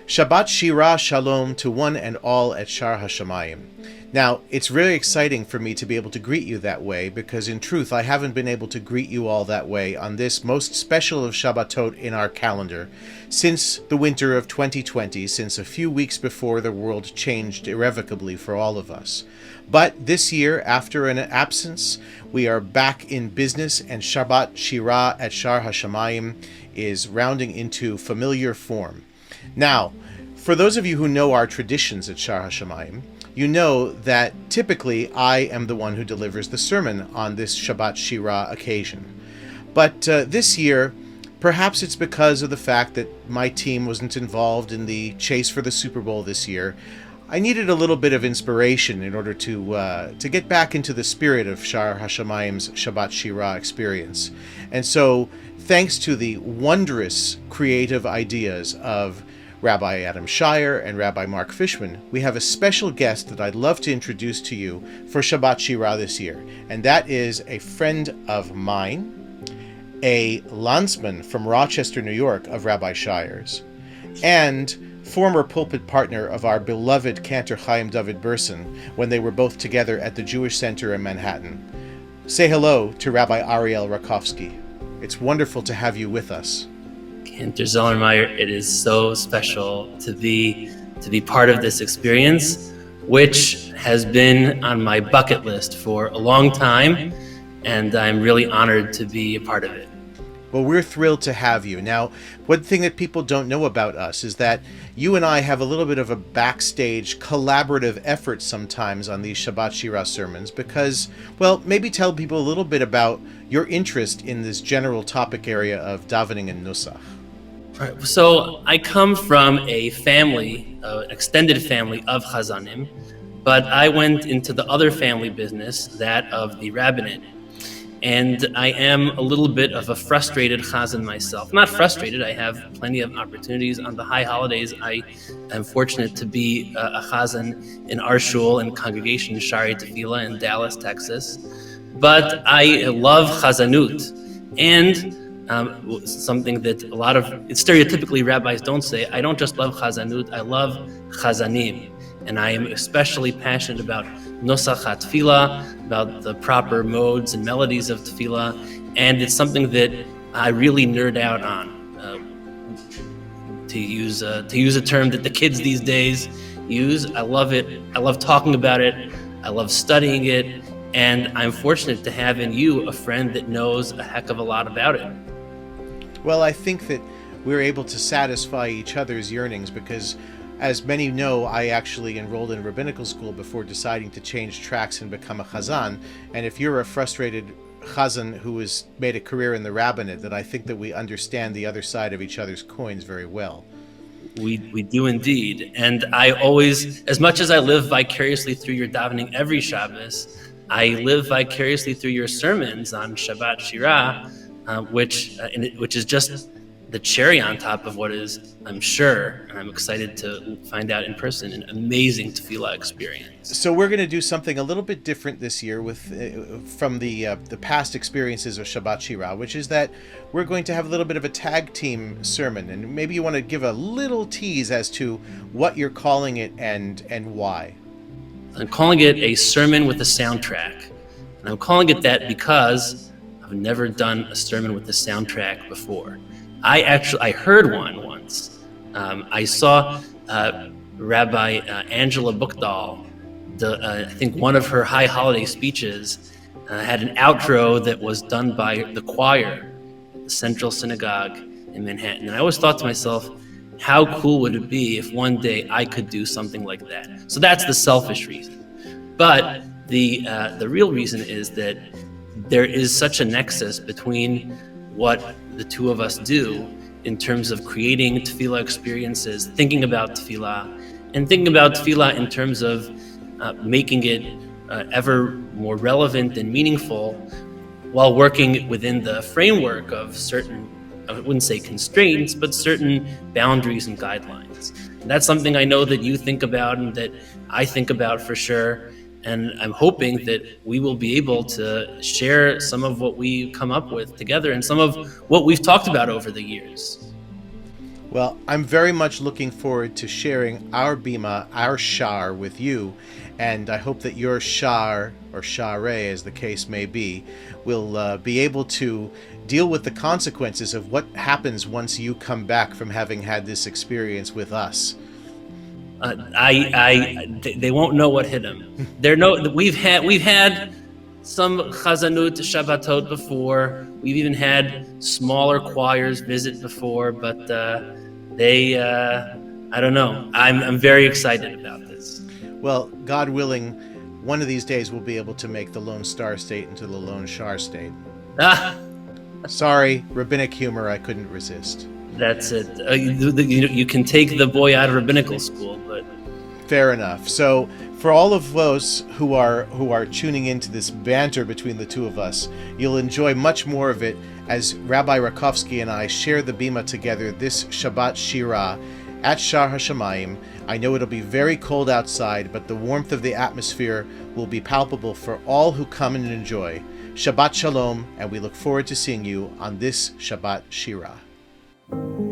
Shabbat Shirah Shalom to one and all at Shar HaShamayim. Now, it's really exciting for me to be able to greet you that way because in truth I haven't been able to greet you all that way on this most special of Shabbatot in our calendar since the winter of 2020, since a few weeks before the world changed irrevocably for all of us. But this year, after an absence, we are back in business and Shabbat Shirah at Shar HaShamayim is rounding into familiar form. Now, for those of you who know our traditions at Shar HaShamayim, you know that typically I am the one who delivers the sermon on this Shabbat Shirah occasion. But this year, perhaps it's because of the fact that my team wasn't involved in the chase for the Super Bowl this year, I needed a little bit of inspiration in order to get back into the spirit of Shar HaShamayim's Shabbat Shirah experience. And so, thanks to the wondrous creative ideas of Rabbi Adam Shire and Rabbi Mark Fishman, we have a special guest that I'd love to introduce to you for Shabbat Shirah this year. And that is a friend of mine, a landsman from Rochester, New York, of Rabbi Shire's, and former pulpit partner of our beloved Cantor Chaim David Burson when they were both together at the Jewish Center in Manhattan. Say hello to Rabbi Ariel Rakovsky. It's wonderful to have you with us. Cantor Zelermyer, it is so special to be part of this experience, which has been on my bucket list for a long time, and I'm really honored to be a part of it. Well, we're thrilled to have you. Now, one thing that people don't know about us is that you and I have a little bit of a backstage collaborative effort sometimes on these Shabbat Shirah sermons because, well, maybe tell people a little bit about your interest in this general topic area of davening and nusach. Right. So I come from a family, an extended family of Chazanim, but I went into the other family business, that of the rabbinate. And I am a little bit of a frustrated chazan myself. Not frustrated, I have plenty of opportunities. On the high holidays, I am fortunate to be a chazan in our shul and congregation Shari Tefillah in Dallas, Texas. But I love chazanut. And something that a lot of stereotypically rabbis don't say, I don't just love chazanut, I love chazanim. And I am especially passionate about nosach tefillah, about the proper modes and melodies of tefillah, and it's something that I really nerd out on. To use a term that the kids these days use, I love it. I love talking about it. I love studying it, and I'm fortunate to have in you a friend that knows a heck of a lot about it. Well, I think that we're able to satisfy each other's yearnings because, as many know, I actually enrolled in rabbinical school before deciding to change tracks and become a chazan. And if you're a frustrated chazan who has made a career in the rabbinate, that I think that we understand the other side of each other's coins very well. We do indeed. And I always, as much as I live vicariously through your davening every Shabbos, I live vicariously through your sermons on Shabbat Shirah, which is just the cherry on top of what is, I'm sure, and I'm excited to find out in person, an amazing tefillah experience. So we're going to do something a little bit different this year from the past experiences of Shabbat Shirah, which is that we're going to have a little bit of a tag team sermon, and maybe you want to give a little tease as to what you're calling it and why. I'm calling it a sermon with a soundtrack, and I'm calling it that because I've never done a sermon with a soundtrack before. I heard one once. I saw Rabbi Angela Bookdahl, I think one of her high holiday speeches had an outro that was done by the choir at the Central Synagogue in Manhattan. And I always thought to myself, how cool would it be if one day I could do something like that? So that's the selfish reason. But the real reason is that there is such a nexus between what the two of us do in terms of creating tefillah experiences, thinking about tefillah, and thinking about tefillah in terms of making it ever more relevant and meaningful while working within the framework of certain, I wouldn't say constraints, but certain boundaries and guidelines. And that's something I know that you think about and that I think about for sure. And I'm hoping that we will be able to share some of what we come up with together and some of what we've talked about over the years. Well, I'm very much looking forward to sharing our bima, our shar with you, and I hope that your shar, or shareh as the case may be, will be able to deal with the consequences of what happens once you come back from having had this experience with us. They won't know what hit them. We've had some chazanut Shabbatot before. We've even had smaller choirs visit before, but I don't know. I'm very excited about this. Well, God willing, one of these days we'll be able to make the Lone Star State into the Lone Shar State. Ah, Sorry, rabbinic humor, I couldn't resist. that's it. You can take the boy out of rabbinical school, but Fair enough. So, for all of those who are tuning into this banter between the two of us, you'll enjoy much more of it as Rabbi Rakovsky and I share the bima together this Shabbat Shirah at Shar HaShamayim. I know it'll be very cold outside, but the warmth of the atmosphere will be palpable for all who come and enjoy. Shabbat Shalom, and we look forward to seeing you on this Shabbat Shirah.